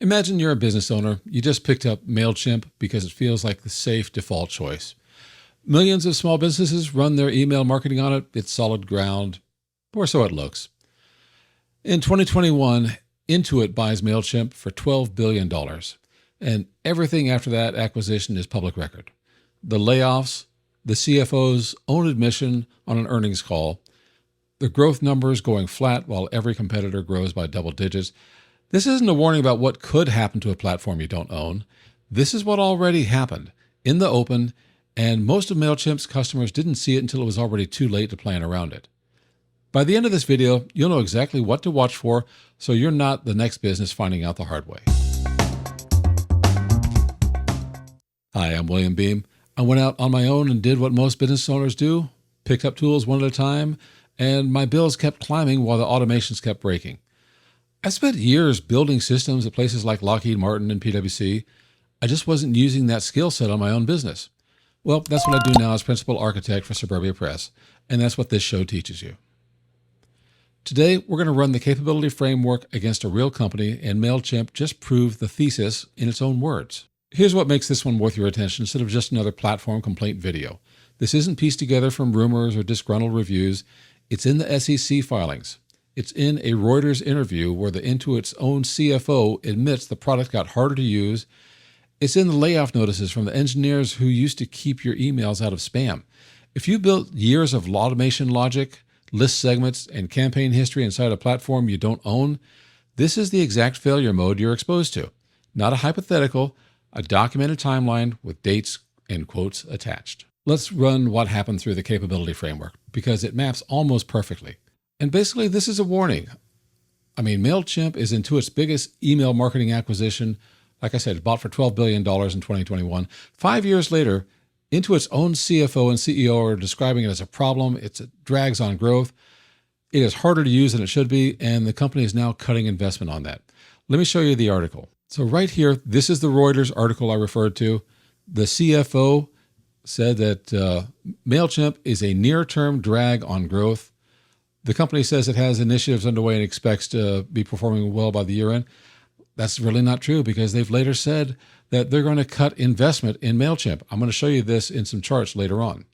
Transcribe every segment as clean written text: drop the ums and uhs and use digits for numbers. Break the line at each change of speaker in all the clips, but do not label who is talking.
Imagine you're a business owner. You just picked up Mailchimp because it feels like the safe default choice. Millions of small businesses run their email marketing on it. It's solid ground, or so it looks. In 2021, Intuit buys Mailchimp for $12 billion. And everything after that acquisition is public record. The layoffs, the CFO's own admission on an earnings call, the growth numbers going flat while every competitor grows by double digits. This isn't a warning about what could happen to a platform you don't own. This is what already happened in the open, and most of Mailchimp's customers didn't see it until it was already too late to plan around it. By the end of this video, you'll know exactly what to watch for so you're not the next business finding out the hard way. Hi, I'm William Beam. I went out on my own and did what most business owners do, picked up tools one at a time, and my bills kept climbing while the automations kept breaking. I spent years building systems at places like Lockheed Martin and PwC. I just wasn't using that skill set on my own business. Well, that's what I do now as principal architect for Suburbia Press, and that's what this show teaches you. Today, we're going to run the capability framework against a real company, and Mailchimp just proved the thesis in its own words. Here's what makes this one worth your attention instead of just another platform complaint video. This isn't pieced together from rumors or disgruntled reviews. It's in the SEC filings. It's in a Reuters interview where the Intuit's own CFO admits the product got harder to use. It's in the layoff notices from the engineers who used to keep your emails out of spam. If you built years of automation logic, list segments, and campaign history inside a platform you don't own, this is the exact failure mode you're exposed to. Not a hypothetical, a documented timeline with dates and quotes attached. Let's run what happened through the capability framework because it maps almost perfectly. And basically, this is a warning. Mailchimp is Intuit's biggest email marketing acquisition. Like I said, bought for $12 billion in 2021. 5 years later, Intuit's own CFO and CEO are describing it as a problem. It drags on growth. It is harder to use than it should be, and the company is now cutting investment on that. Let me show you the article. So right here, this is the Reuters article I referred to. The CFO said that Mailchimp is a near-term drag on growth. The company says it has initiatives underway and expects to be performing well by the year end. That's really not true because they've later said that they're going to cut investment in Mailchimp. I'm going to show you this in some charts later on.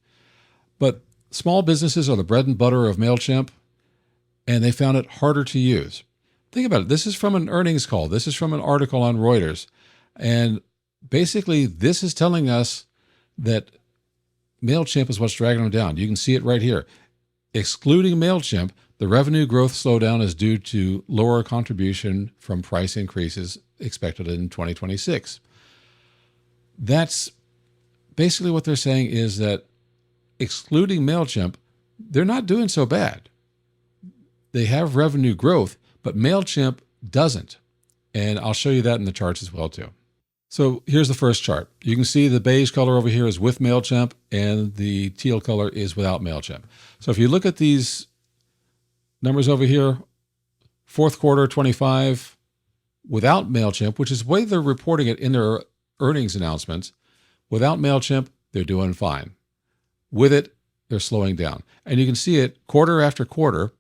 But small businesses are the bread and butter of Mailchimp, and they found it harder to use. Think about it. This is from an earnings call. This is from an article on Reuters. And basically, this is telling us that Mailchimp is what's dragging them down. You can see it right here. Excluding Mailchimp, the revenue growth slowdown is due to lower contribution from price increases expected in 2026. That's basically what they're saying is that excluding Mailchimp, they're not doing so bad. They have revenue growth, but Mailchimp doesn't. And I'll show you that in the charts as well too. So here's the first chart. You can see the beige color over here is with Mailchimp and the teal color is without Mailchimp. So if you look at these numbers over here, fourth quarter 25 without Mailchimp, which is the way they're reporting it in their earnings announcements, without Mailchimp, they're doing fine. With it, they're slowing down. And you can see it quarter after quarter,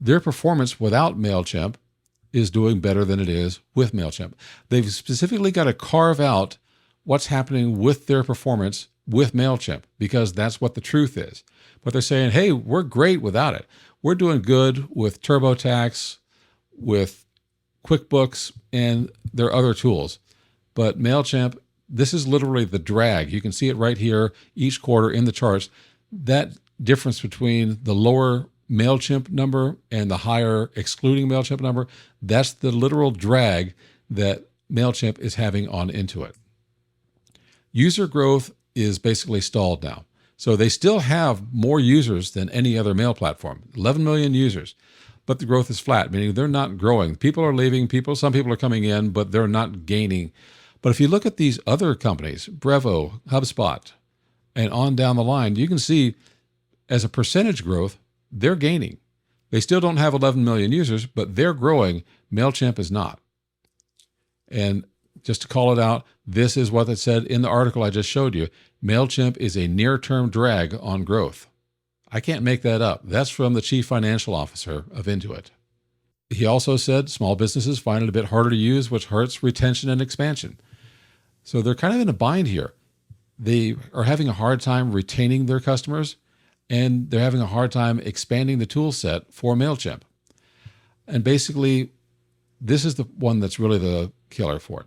their performance without Mailchimp is doing better than it is with Mailchimp. They've specifically got to carve out what's happening with their performance with Mailchimp because that's what the truth is. But they're saying, hey, we're great without it. We're doing good with TurboTax, with QuickBooks, and their other tools. But Mailchimp, this is literally the drag. You can see it right here each quarter in the charts. That difference between the lower Mailchimp number and the higher excluding Mailchimp number, that's the literal drag that Mailchimp is having on Intuit. User growth is basically stalled now. So they still have more users than any other mail platform, 11 million users, but the growth is flat, meaning they're not growing. People are leaving, some people are coming in, but they're not gaining. But if you look at these other companies, Brevo, HubSpot, and on down the line, you can see as a percentage growth, they're gaining. They still don't have 11 million users, but they're growing. Mailchimp is not. And just to call it out, this is what it said in the article I just showed you. Mailchimp is a near-term drag on growth. I can't make that up. That's from the chief financial officer of Intuit. He also said small businesses find it a bit harder to use, which hurts retention and expansion. So they're kind of in a bind here. They are having a hard time retaining their customers, and they're having a hard time expanding the tool set for Mailchimp. And basically, this is the one that's really the killer for it.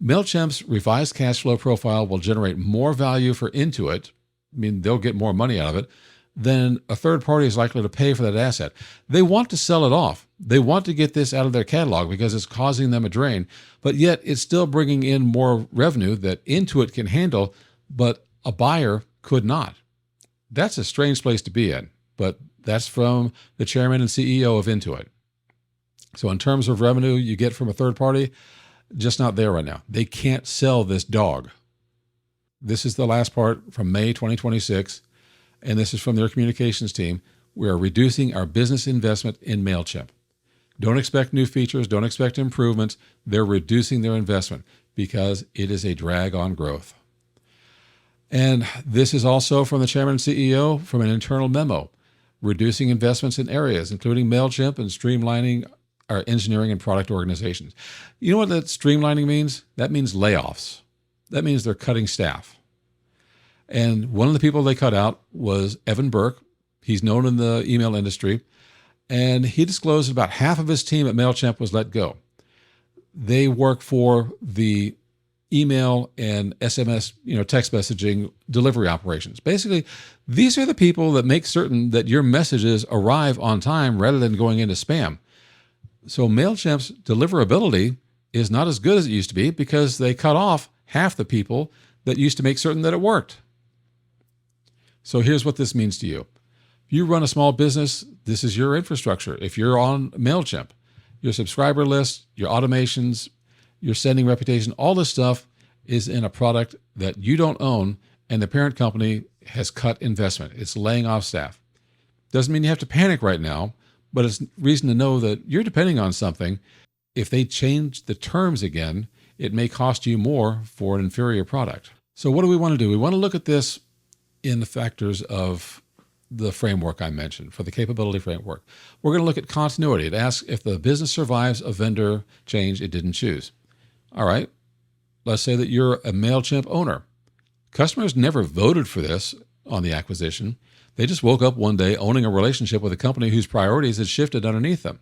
Mailchimp's revised cash flow profile will generate more value for Intuit. I mean, they'll get more money out of it than a third party is likely to pay for that asset. They want to sell it off. They want to get this out of their catalog because it's causing them a drain, but yet it's still bringing in more revenue that Intuit can handle, but a buyer could not. That's a strange place to be in, but that's from the chairman and CEO of Intuit. So in terms of revenue you get from a third party, just not there right now. They can't sell this dog. This is the last part from May 2026, and this is from their communications team. We are reducing our business investment in Mailchimp. Don't expect new features. Don't expect improvements. They're reducing their investment because it is a drag on growth. And this is also from the chairman and CEO from an internal memo, reducing investments in areas, including Mailchimp, and streamlining our engineering and product organizations. You know what that streamlining means? That means layoffs. That means they're cutting staff. And one of the people they cut out was Evan Burke. He's known in the email industry. And he disclosed about half of his team at Mailchimp was let go. They work for the email and SMS, text messaging delivery operations. Basically, these are the people that make certain that your messages arrive on time rather than going into spam. So Mailchimp's deliverability is not as good as it used to be because they cut off half the people that used to make certain that it worked. So here's what this means to you. If you run a small business, this is your infrastructure. If you're on Mailchimp, your subscriber list, your automations, your sending reputation, all this stuff is in a product that you don't own, and the parent company has cut investment. It's laying off staff. Doesn't mean you have to panic right now, but it's reason to know that you're depending on something. If they change the terms again, it may cost you more for an inferior product. So what do we want to do? We want to look at this in the factors of the framework I mentioned, for the capability framework. We're going to look at continuity. It asks if the business survives a vendor change it didn't choose. All right, let's say that you're a Mailchimp owner. Customers never voted for this on the acquisition. They just woke up one day owning a relationship with a company whose priorities had shifted underneath them.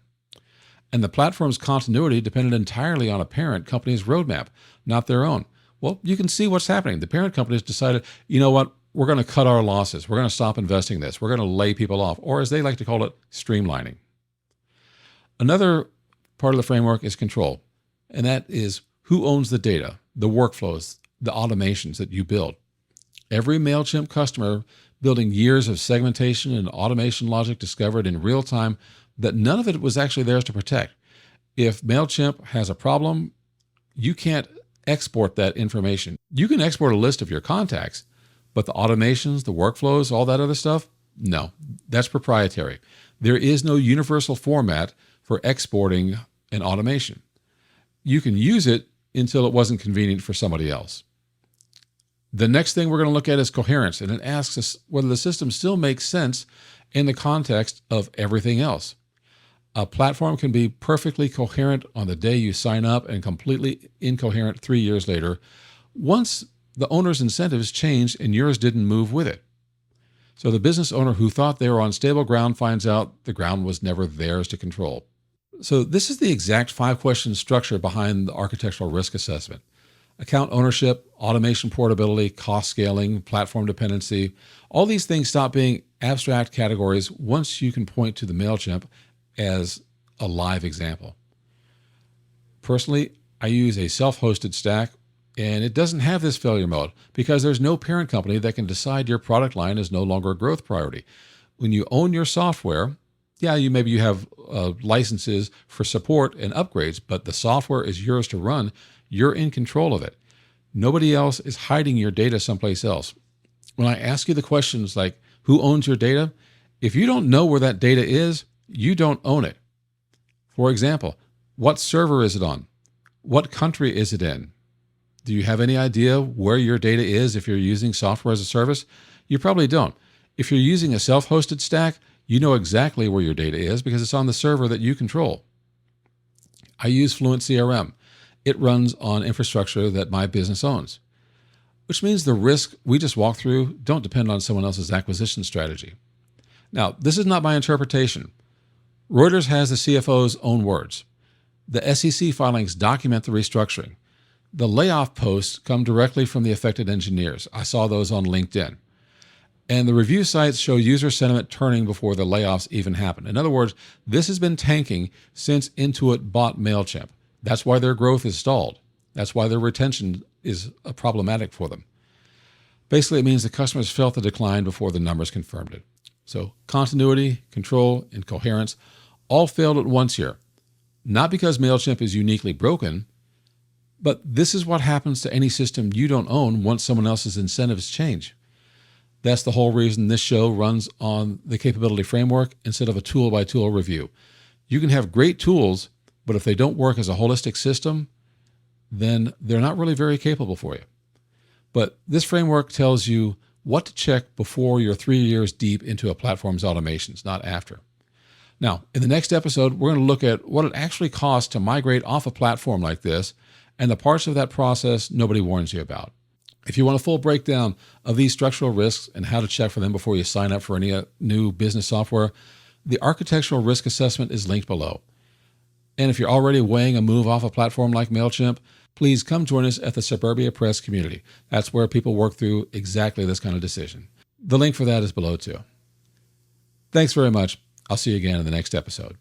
And the platform's continuity depended entirely on a parent company's roadmap, not their own. Well, you can see what's happening. The parent company has decided, you know what, we're going to cut our losses. We're going to stop investing in this. We're going to lay people off, or as they like to call it, streamlining. Another part of the framework is control, and that is who owns the data, the workflows, the automations that you build. Every Mailchimp customer building years of segmentation and automation logic discovered in real time that none of it was actually theirs to protect. If Mailchimp has a problem, you can't export that information. You can export a list of your contacts, but the automations, the workflows, all that other stuff, no, that's proprietary. There is no universal format for exporting an automation. You can use it until it wasn't convenient for somebody else. The next thing we're going to look at is coherence, and it asks us whether the system still makes sense in the context of everything else. A platform can be perfectly coherent on the day you sign up and completely incoherent 3 years later, once the owner's incentives changed and yours didn't move with it. So the business owner who thought they were on stable ground finds out the ground was never theirs to control. So this is the exact 5-question structure behind the architectural risk assessment. Account ownership, automation portability, cost scaling, platform dependency, all these things stop being abstract categories once you can point to the Mailchimp as a live example. Personally, I use a self-hosted stack, and it doesn't have this failure mode because there's no parent company that can decide your product line is no longer a growth priority. When you own your software, maybe you have licenses for support and upgrades, but the software is yours to run. You're in control of it. Nobody else is hiding your data someplace else. When I ask you the questions like, who owns your data? If you don't know where that data is, you don't own it. For example, what server is it on? What country is it in? Do you have any idea where your data is if you're using software as a service? You probably don't. If you're using a self-hosted stack, you know exactly where your data is because it's on the server that you control. I use Fluent CRM. It runs on infrastructure that my business owns, which means the risks we just walked through don't depend on someone else's acquisition strategy. Now, this is not my interpretation. Reuters has the CFO's own words. The SEC filings document the restructuring. The layoff posts come directly from the affected engineers. I saw those on LinkedIn. And the review sites show user sentiment turning before the layoffs even happen. In other words, this has been tanking since Intuit bought Mailchimp. That's why their growth is stalled. That's why their retention is problematic for them. Basically, it means the customers felt the decline before the numbers confirmed it. So continuity, control, and coherence all failed at once here. Not because Mailchimp is uniquely broken, but this is what happens to any system you don't own once someone else's incentives change. That's the whole reason this show runs on the capability framework instead of a tool-by-tool review. You can have great tools, but if they don't work as a holistic system, then they're not really very capable for you. But this framework tells you what to check before you're 3 years deep into a platform's automations, not after. Now, in the next episode, we're going to look at what it actually costs to migrate off a platform like this and the parts of that process nobody warns you about. If you want a full breakdown of these structural risks and how to check for them before you sign up for any new business software, the architectural risk assessment is linked below. And if you're already weighing a move off a platform like Mailchimp, please come join us at the Suburbia Press community. That's where people work through exactly this kind of decision. The link for that is below too. Thanks very much. I'll see you again in the next episode.